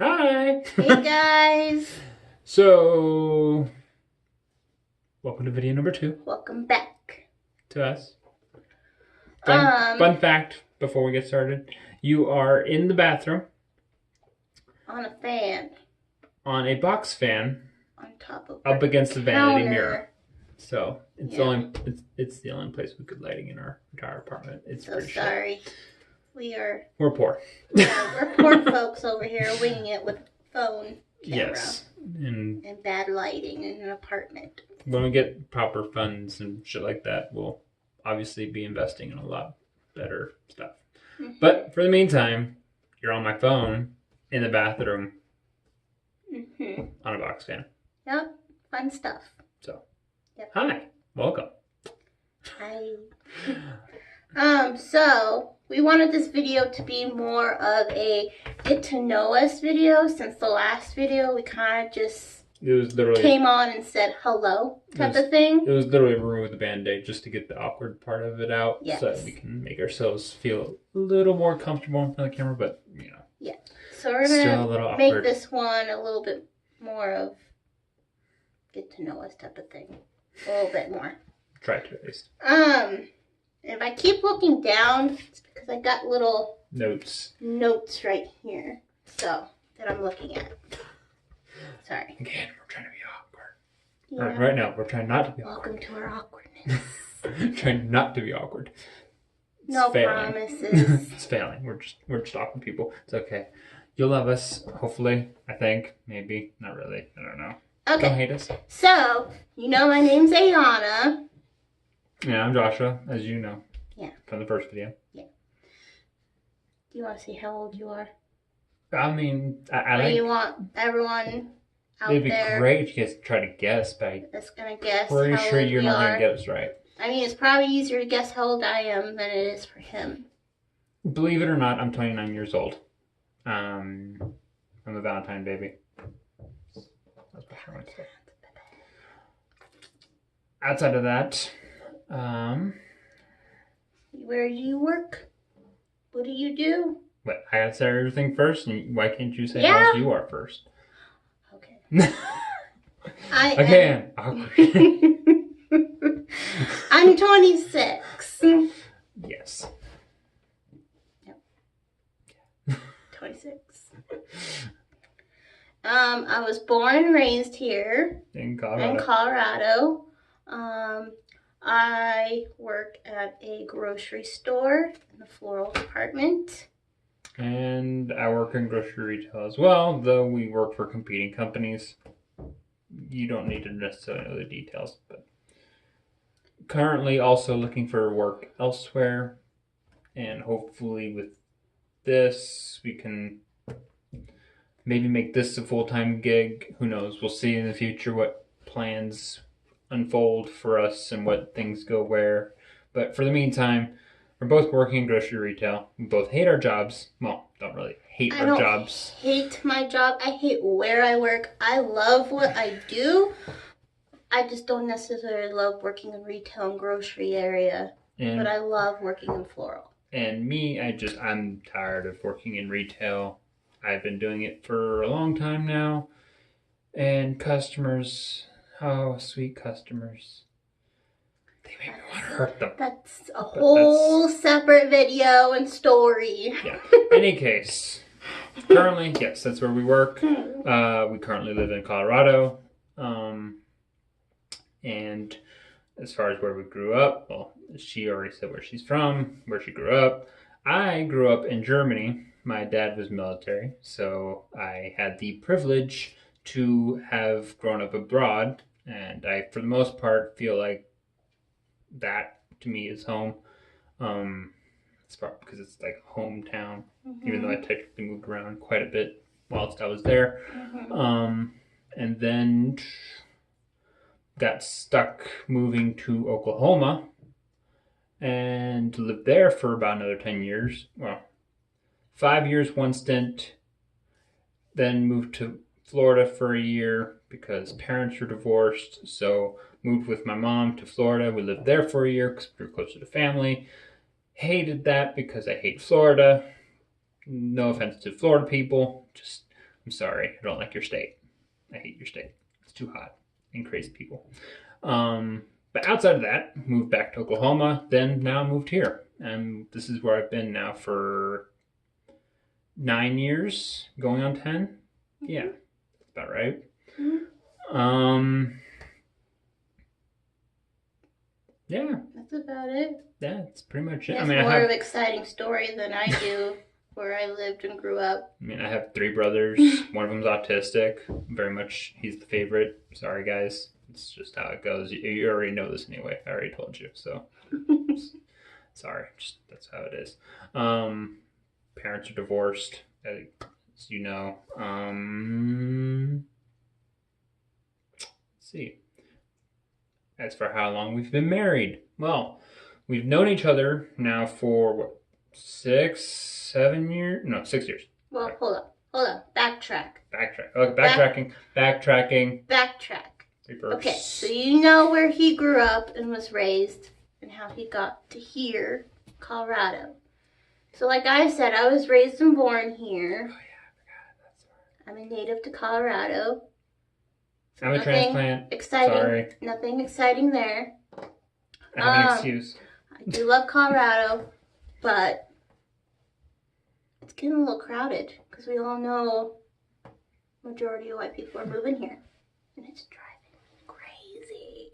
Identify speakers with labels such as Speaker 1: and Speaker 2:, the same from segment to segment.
Speaker 1: Hi!
Speaker 2: Hey guys!
Speaker 1: So, welcome to video number 2
Speaker 2: Welcome back.
Speaker 1: to us. Fun
Speaker 2: Um,
Speaker 1: fact before we get started. You are in the bathroom
Speaker 2: on a fan.
Speaker 1: on a box fan
Speaker 2: On top of
Speaker 1: up against the vanity mirror.
Speaker 2: counter.
Speaker 1: So, it's the only place with good lighting in our entire apartment. It's
Speaker 2: So
Speaker 1: pretty
Speaker 2: sorry.
Speaker 1: shit. We're poor.
Speaker 2: Yeah, we're poor folks over here winging it with a phone camera.
Speaker 1: Yes. And
Speaker 2: bad lighting in an apartment.
Speaker 1: when we get proper funds and shit like that, we'll obviously be investing in a lot better stuff.
Speaker 2: Mm-hmm.
Speaker 1: But for the meantime, you're on my phone in the bathroom on a box fan.
Speaker 2: Yep, fun stuff.
Speaker 1: So,
Speaker 2: yep.
Speaker 1: Hi, welcome.
Speaker 2: Hi. So we wanted this video to be more of a get to know us video, since the last video we kind of just came on and said hello type of thing.
Speaker 1: It was literally remove the band-aid just to get the awkward part of it out.
Speaker 2: Yes.
Speaker 1: So that we can make ourselves feel a little more comfortable in front of the camera, but you know.
Speaker 2: Yeah. So we're gonna make this one a little bit more of get to know us type of thing. A little bit more.
Speaker 1: Try to at least.
Speaker 2: If I keep looking down, it's because I got little
Speaker 1: notes
Speaker 2: right here. So that I'm looking at. Sorry.
Speaker 1: Again, we're trying to be awkward.
Speaker 2: Yeah.
Speaker 1: Right now, we're trying not to be awkward.
Speaker 2: Welcome to our awkwardness.
Speaker 1: Trying not to be awkward.
Speaker 2: No promises.
Speaker 1: It's failing. We're just awkward people. It's okay. You'll love us, hopefully. I think. Maybe. Not really. I don't know.
Speaker 2: Okay.
Speaker 1: Don't hate us.
Speaker 2: So, you know my name's Ayana.
Speaker 1: Yeah, I'm Joshua, as you know.
Speaker 2: Yeah.
Speaker 1: From the first video.
Speaker 2: Yeah. Do you want to see how old you are?
Speaker 1: I mean, I
Speaker 2: like... you want everyone out there...
Speaker 1: It'd be great if you guys try to guess, but
Speaker 2: that's going to guess
Speaker 1: pretty
Speaker 2: how
Speaker 1: sure
Speaker 2: old
Speaker 1: you're not going to get us right.
Speaker 2: I mean, it's probably easier to guess how old I am than it is for him.
Speaker 1: Believe it or not, I'm 29 years old. I'm a Valentine baby. That's what I want to say. Outside of that,
Speaker 2: where do you work? What do you do?
Speaker 1: What, I gotta say everything first? Why can't you say how old you are first?
Speaker 2: Okay.
Speaker 1: Again, awkward.
Speaker 2: I'm 26.
Speaker 1: Yes.
Speaker 2: Yep. 26. I was born and raised here
Speaker 1: in Colorado.
Speaker 2: I work at a grocery store in the floral department.
Speaker 1: And I work in grocery retail as well, though we work for competing companies. You don't need to necessarily know the details, but currently also looking for work elsewhere, and hopefully with this we can maybe make this a full-time gig. Who knows? We'll see in the future what plans unfold for us and what things go where. But for the meantime, we're both working in grocery retail. We both hate our jobs. Well, don't really hate our jobs.
Speaker 2: I hate my job. I hate where I work. I love what I do. I just don't necessarily love working in retail and grocery area. But I love working in floral.
Speaker 1: And me, I'm tired of working in retail. I've been doing it for a long time now. And customers, oh, sweet customers. They make me want to hurt them.
Speaker 2: That's a whole separate video and story.
Speaker 1: Yeah. Any case, currently, yes, that's where we work. We currently live in Colorado. And as far as where we grew up, well, she already said where she's from, where she grew up. I grew up in Germany. My dad was military, so I had the privilege to have grown up abroad. And I, for the most part, feel like that to me is home. It's probably because it's like hometown, even though I technically moved around quite a bit whilst I was there. And then got stuck moving to Oklahoma and lived there for about another 10 years. Well, 5 years, one stint. Then moved to Florida for a year because parents were divorced. So moved with my mom to Florida. We lived there for a year because we were closer to family. Hated that because I hate Florida. No offense to Florida people. Just I'm sorry, I don't like your state. I hate your state. It's too hot and crazy people. But outside of that, moved back to Oklahoma, then now moved here. And this is where I've been now for 9 years, going on 10. Yeah, that's about right. Yeah.
Speaker 2: That's about it.
Speaker 1: Yeah, that's pretty much it.
Speaker 2: I mean, more of an exciting story than I do where I lived and grew up.
Speaker 1: I mean, I have 3 brothers. One of them's autistic. Very much, he's the favorite. Sorry, guys. It's just how it goes. You already know this anyway. I already told you, so. Sorry. Just that's how it is. Parents are divorced, as you know. Let's see. As for how long we've been married, well, we've known each other now for what, 6, 7 years? No, 6 years.
Speaker 2: Well, right. Hold on. Backtrack.
Speaker 1: Okay, backtracking.
Speaker 2: Backtrack.
Speaker 1: Reverse.
Speaker 2: Okay, so you know where he grew up and was raised and how he got to here, Colorado. So like I said, I was raised and born here. Oh yeah, I forgot. That's right. I'm a native to Colorado.
Speaker 1: So I'm a transplant.
Speaker 2: Exciting.
Speaker 1: Sorry.
Speaker 2: Nothing exciting there.
Speaker 1: I have an excuse.
Speaker 2: I do love Colorado, but it's getting a little crowded because we all know majority of white people are moving here, and it's driving me crazy.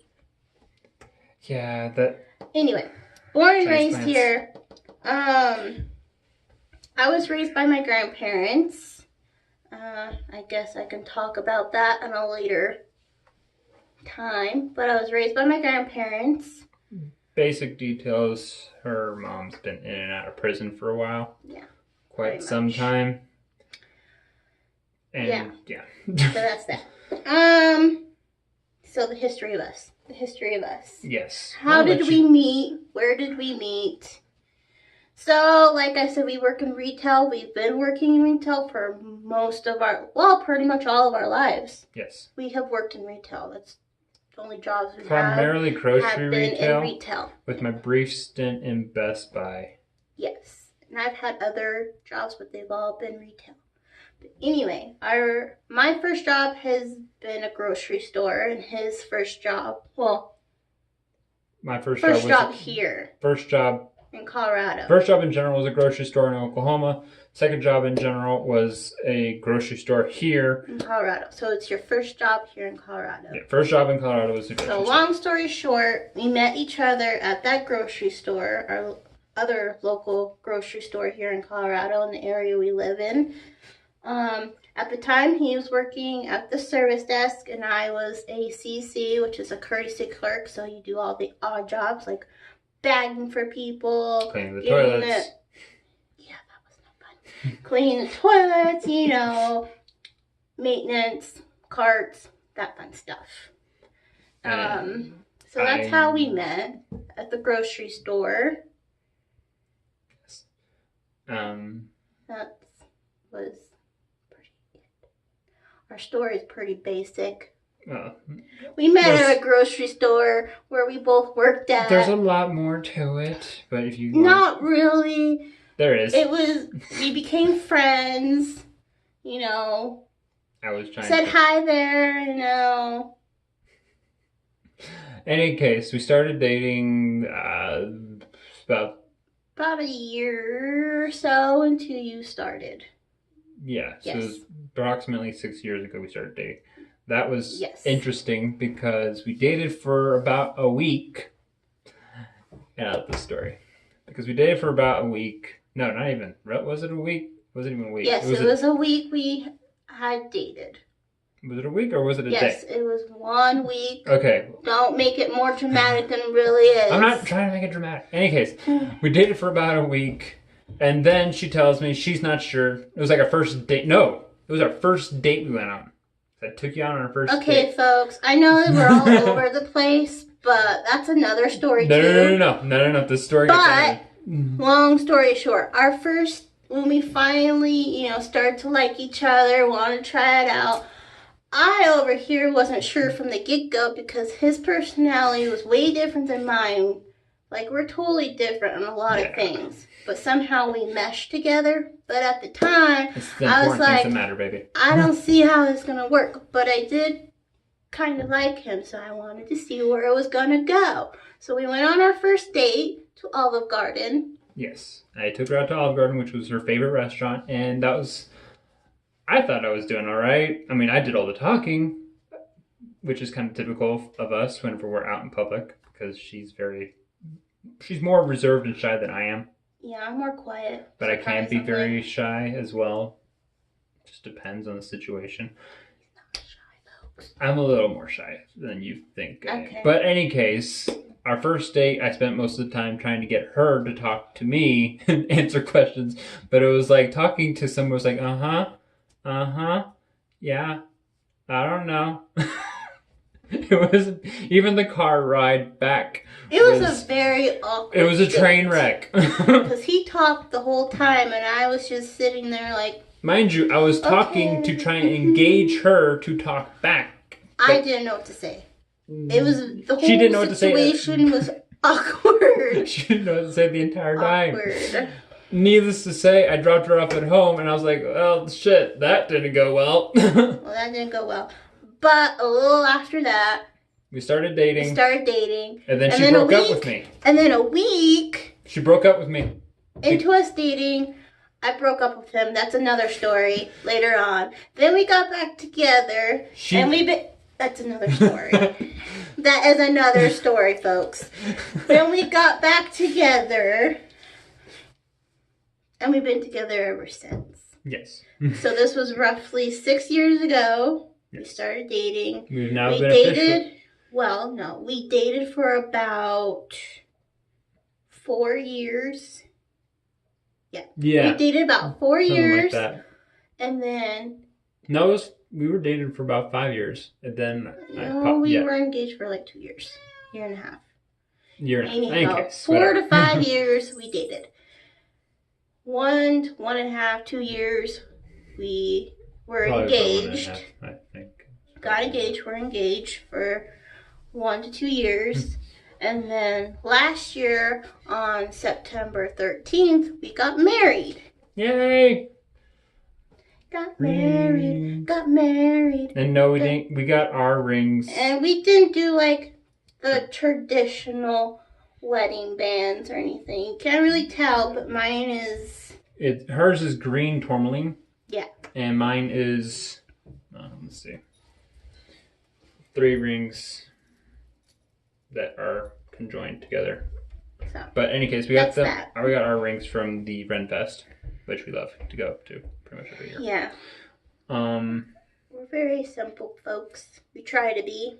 Speaker 1: Yeah, that.
Speaker 2: Anyway, born and raised here. I was raised by my grandparents. I guess I can talk about that in a later time, but I was raised by my grandparents.
Speaker 1: Basic details, her mom's been in and out of prison for a while.
Speaker 2: Yeah.
Speaker 1: Quite some time. And yeah.
Speaker 2: So that's that. So the history of us.
Speaker 1: Yes.
Speaker 2: How did we meet? Where did we meet? So, like I said, we work in retail. We've been working in retail for pretty much all of our lives.
Speaker 1: Yes.
Speaker 2: We have worked in retail. That's the only jobs we
Speaker 1: primarily grocery
Speaker 2: in retail.
Speaker 1: With my brief stint in Best Buy.
Speaker 2: Yes. And I've had other jobs, but they've all been retail. But anyway, my first job has been a grocery store, and his first job,
Speaker 1: my first
Speaker 2: job here.
Speaker 1: First job
Speaker 2: in Colorado.
Speaker 1: First job in general was a grocery store in Oklahoma. Second job in general was a grocery store here
Speaker 2: in Colorado. So it's your first job here in Colorado.
Speaker 1: Yeah, first job in Colorado was a grocery store.
Speaker 2: So long story short, we met each other at that grocery store, our other local grocery store here in Colorado in the area we live in. At the time, he was working at the service desk, and I was a CC, which is a courtesy clerk. So you do all the odd jobs like bagging for people,
Speaker 1: cleaning the toilets.
Speaker 2: Yeah, that was not fun. Cleaning the toilets, maintenance, carts, that fun stuff. So that's how we met at the grocery store. That was pretty good. Our story is pretty basic. We met at a grocery store where we both worked at.
Speaker 1: There's a lot more to it, but if you
Speaker 2: not really.
Speaker 1: There is.
Speaker 2: We became friends,
Speaker 1: I was trying
Speaker 2: said hi there,
Speaker 1: Any case, we started dating about
Speaker 2: a year or so until you started.
Speaker 1: Yeah, so it was approximately 6 years ago we started dating. That was interesting because we dated for about a week. Yeah, the story. Because we dated for about a week. No, not even. Was it a week? Was it even a week?
Speaker 2: Yes, it was a week we had dated.
Speaker 1: Was it a week or was it a day?
Speaker 2: Yes, it was 1 week.
Speaker 1: Okay.
Speaker 2: Don't make it more dramatic than it really is.
Speaker 1: I'm not trying to make it dramatic. In any case, we dated for about a week. And then she tells me she's not sure. It was like our first date. No, it was our first date we went on. I took you on our first date.
Speaker 2: Okay, folks. I know that we're all over the place, but that's another story too.
Speaker 1: No. The story
Speaker 2: gets long story short, when we finally, started to like each other, wanted to try it out, I over here wasn't sure from the get-go because his personality was way different than mine Like, we're totally different on a lot of
Speaker 1: Yeah.
Speaker 2: things, but somehow we mesh together. But at the time,
Speaker 1: It's the
Speaker 2: I was
Speaker 1: important things
Speaker 2: like,
Speaker 1: that matter, baby.
Speaker 2: I don't see how it's going to work. But I did kind of like him, so I wanted to see where it was going to go. So we went on our first date to Olive Garden.
Speaker 1: Yes. I took her out to Olive Garden, which was her favorite restaurant, and that was... I thought I was doing all right. I mean, I did all the talking, which is kind of typical of us whenever we're out in public, because she's more reserved and shy than I am.
Speaker 2: Yeah, I'm more quiet.
Speaker 1: But I can be very shy as well. Just depends on the situation.
Speaker 2: Not shy, folks.
Speaker 1: I'm a little more shy than you think.
Speaker 2: Okay.
Speaker 1: But in any case, our first date, I spent most of the time trying to get her to talk to me and answer questions. But it was like talking to someone was like, yeah, I don't know. It was even the car ride back.
Speaker 2: It was a very awkward.
Speaker 1: It was a train wreck.
Speaker 2: Because he talked the whole time, and I was just sitting there like.
Speaker 1: Mind you, I was talking to try and engage her to talk back.
Speaker 2: I didn't know what to say. It was the whole
Speaker 1: she didn't know what to say.
Speaker 2: Situation was awkward.
Speaker 1: She didn't know what to say the entire time.
Speaker 2: Awkward.
Speaker 1: Needless to say, I dropped her off at home, and I was like, well, shit, that didn't go well.
Speaker 2: Well, that didn't go well. But a little after that,
Speaker 1: we started dating.
Speaker 2: And
Speaker 1: then she broke up with me.
Speaker 2: And then a week.
Speaker 1: She broke up with me.
Speaker 2: Into us dating, I broke up with him. That's another story later on. Then we got back together. That's another story. That is another story, folks. Then we got back together. And we've been together ever since.
Speaker 1: Yes.
Speaker 2: So this was roughly 6 years ago.
Speaker 1: Yes.
Speaker 2: We started dating.
Speaker 1: We've now been official.
Speaker 2: Well, no. We dated for about 4 years. Yeah. We dated about 4 years.
Speaker 1: Like that.
Speaker 2: And then...
Speaker 1: No, we were dating for about 5 years. And then...
Speaker 2: we were engaged for like 2 years. Year and a half.
Speaker 1: Anyhow,
Speaker 2: 4 to 5 years we dated. 1.5, 2 years we were engaged.
Speaker 1: I think.
Speaker 2: Got engaged. We're engaged for 1 to 2 years. And then last year on September 13th, we got married.
Speaker 1: Yay!
Speaker 2: Got married.
Speaker 1: And no, we didn't. We got our rings.
Speaker 2: And we didn't do like the traditional wedding bands or anything. You can't really tell, but mine is...
Speaker 1: Hers is green tourmaline.
Speaker 2: Yeah.
Speaker 1: And mine is... let's see. 3 rings that are conjoined together.
Speaker 2: So,
Speaker 1: but in any case, we got our rings from the Ren Fest, which we love to go to pretty much every year.
Speaker 2: Yeah. We're very simple folks. We try to be.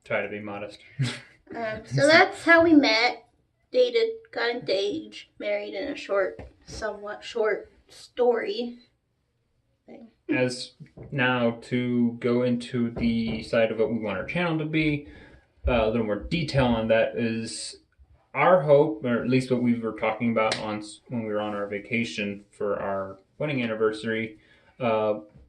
Speaker 1: Try to be modest.
Speaker 2: So that's how we met, dated, got engaged, married in a somewhat short story thing.
Speaker 1: As now to go into the side of what we want our channel to be, a little more detail on that is our hope, or at least what we were talking about when we were on our vacation for our wedding anniversary,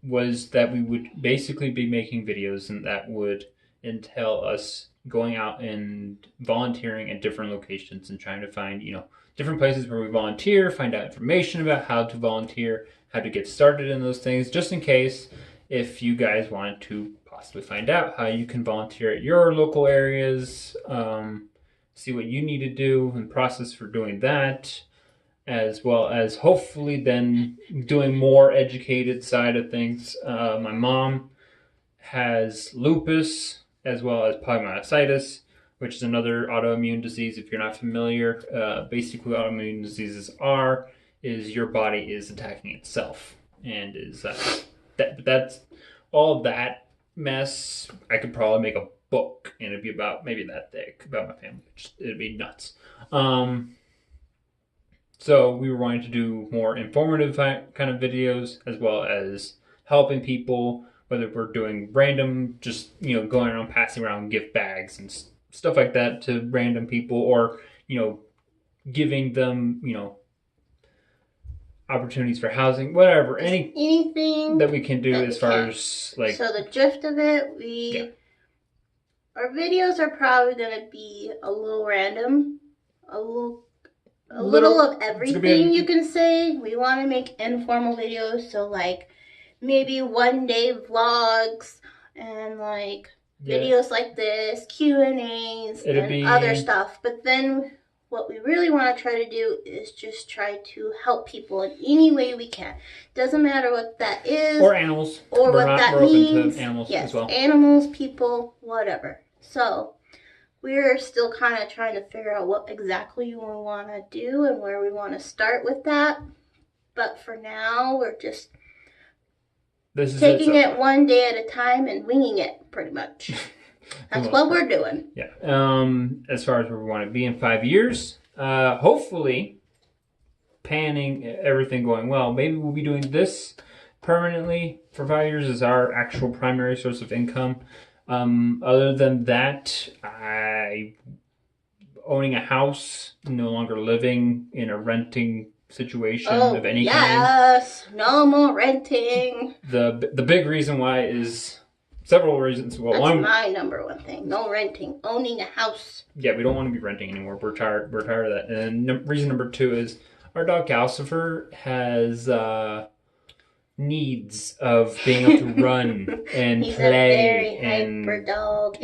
Speaker 1: was that we would basically be making videos, and that would entail us going out and volunteering at different locations and trying to find, different places where we volunteer, find out information about how to volunteer, how to get started in those things, just in case if you guys wanted to possibly find out how you can volunteer at your local areas, see what you need to do and process for doing that, as well as hopefully then doing more educated side of things. My mom has lupus as well as polymyositis, which is another autoimmune disease. If you're not familiar, basically autoimmune diseases is your body is attacking itself, and is that's all of that mess. I could probably make a book, and it'd be about maybe that thick about my family. It'd be nuts. So we were wanting to do more informative kind of videos, as well as helping people, whether we're doing random, just, going around passing around gift bags and stuff like that to random people, or, giving them, opportunities for housing, whatever, anything that we can do as far as like.
Speaker 2: So the gist of it, our videos are probably going to be a little random. a little a little
Speaker 1: Little,
Speaker 2: of
Speaker 1: it's gonna be
Speaker 2: everything, you can say. We want to make informal videos, so like maybe one day vlogs and like videos like this, Q&As
Speaker 1: it'll
Speaker 2: and other
Speaker 1: be
Speaker 2: stuff. But then what we really want to try to do is just try to help people in any way we can. Doesn't matter what that is
Speaker 1: or animals.
Speaker 2: or what that
Speaker 1: We're
Speaker 2: means.
Speaker 1: open to animals
Speaker 2: Yes,
Speaker 1: as well.
Speaker 2: animals, people, whatever. So we're still kind of trying to figure out what exactly we want to do and where we want to start with that. But for now, we're just taking it one day at a time and winging it, pretty much. That's what we're doing.
Speaker 1: Yeah. As far as where we want to be in 5 years, hopefully, panning everything going well, maybe we'll be doing this permanently for 5 years as our actual primary source of income. Other than that, owning a house, no longer living in a renting situation of any kind.
Speaker 2: Yes, no more renting.
Speaker 1: The big reason why is several reasons.
Speaker 2: Well, that's my number one thing. No renting. Owning a house.
Speaker 1: Yeah, we don't want to be renting anymore. We're tired of that. And reason number 2 is our dog Calcifer has needs of being able to run and
Speaker 2: he's
Speaker 1: play.
Speaker 2: He's a very hyper dog.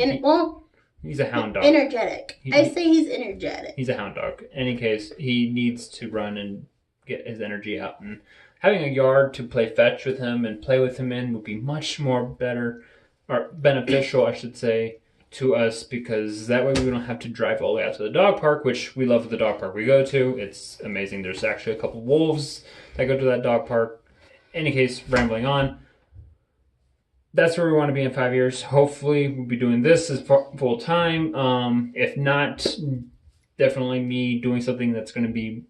Speaker 1: He's a hound dog.
Speaker 2: Energetic. I say he's energetic.
Speaker 1: He's a hound dog. In any case, he needs to run and get his energy out. And having a yard to play fetch with him and play with him in would be much more better, or beneficial, I should say, to us, because that way we don't have to drive all the way out to the dog park, which we love the dog park we go to. It's amazing. There's actually a couple wolves that go to that dog park. In any case, rambling on, that's where we want to be in 5 years. Hopefully, we'll be doing this as full time. If not, definitely me doing something that's going to be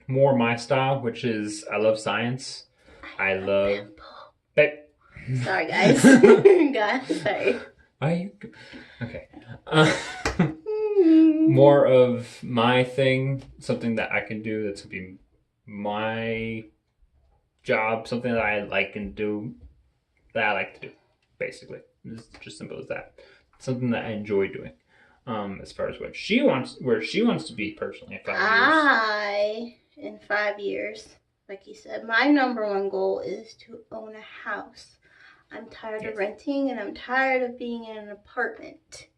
Speaker 1: more my style, which is I love science. I love.
Speaker 2: Sorry, guys. God, sorry.
Speaker 1: Okay. More of my thing, something that I can do that's going to be my job, something that I like and do, that I like to do, basically. It's just simple as that. Something that I enjoy doing. As far as where she wants to be personally in 5 years.
Speaker 2: In 5 years, like you said, my number one goal is to own a house. I'm tired of renting and I'm tired of being in an apartment.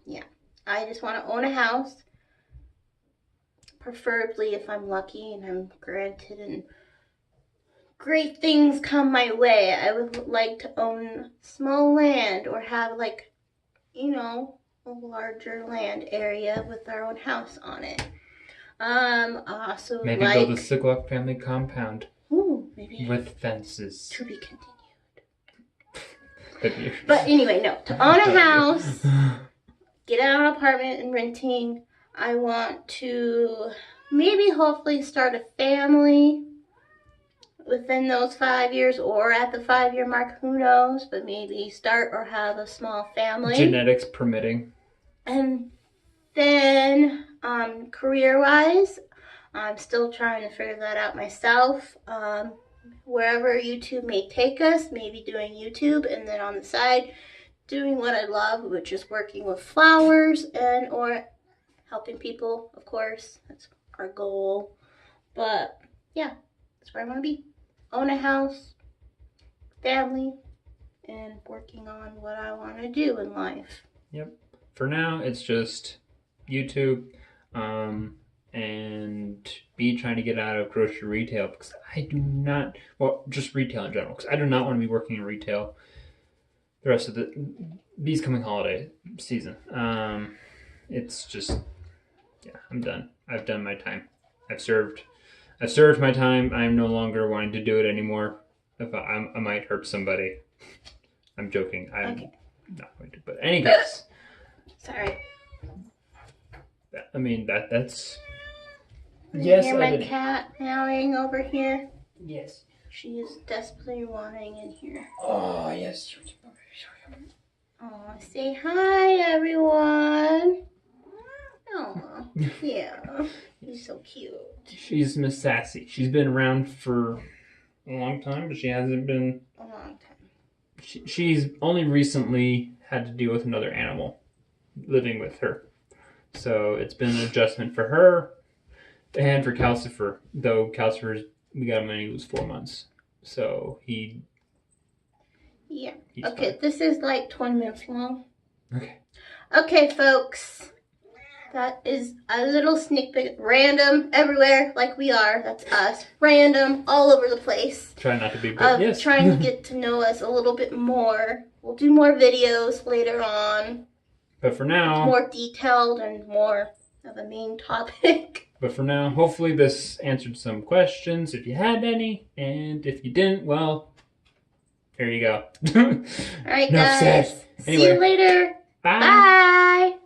Speaker 2: Yeah, I just want to own a house. Preferably, if I'm lucky and I'm granted and great things come my way, I would like to own small land or have like, a larger land area with our own house on it. Also
Speaker 1: maybe build a TheSiglochFamily compound.
Speaker 2: Ooh, maybe.
Speaker 1: With fences.
Speaker 2: To be continued. But anyway, no. To own a house, get out of an apartment and renting. I want to maybe hopefully start a family within those 5 years or at the 5-year mark, who knows, but maybe start or have a small family.
Speaker 1: Genetics permitting.
Speaker 2: And then career-wise, I'm still trying to figure that out myself. Wherever YouTube may take us, maybe doing YouTube, and then on the side, doing what I love, which is working with flowers and or helping people, of course. That's our goal. But yeah, that's where I want to be. Own a house, family, and working on what I want to do in life.
Speaker 1: Yep. For now, it's just YouTube, and be trying to get out of grocery retail, because I do not, just retail in general, because I do not want to be working in retail the rest of these coming holiday season. It's just, I'm done. I've done my time. I've served my time. I'm no longer wanting to do it anymore. If I might hurt somebody. I'm joking. I'm not going to. But any case.
Speaker 2: Sorry.
Speaker 1: I mean, that's...
Speaker 2: You hear my cat meowing over here?
Speaker 1: Yes.
Speaker 2: She is desperately wanting in here.
Speaker 1: Oh, yes.
Speaker 2: Oh, say hi, everyone. Oh, yeah. He's so cute.
Speaker 1: She's Miss Sassy. She's been around for a long time, but she hasn't been...
Speaker 2: A long time.
Speaker 1: She's only recently had to deal with another animal. living with her. So it's been an adjustment for her and for Calcifer. Though Calcifer's, we got him when he was 4 months. So he's
Speaker 2: Okay,
Speaker 1: fine.
Speaker 2: this is like 20 minutes long.
Speaker 1: Okay.
Speaker 2: Okay, folks. That is a little sneak peek. Random everywhere, like we are. That's us. Random all over the place.
Speaker 1: Try not to be, but yes.
Speaker 2: Trying to get to know us a little bit more. We'll do more videos later on.
Speaker 1: But for now,
Speaker 2: it's more detailed and more of a main topic.
Speaker 1: But for now, hopefully this answered some questions if you had any, and if you didn't, well, there you go.
Speaker 2: All right, guys.
Speaker 1: Anyway,
Speaker 2: see you later.
Speaker 1: Bye.
Speaker 2: Bye.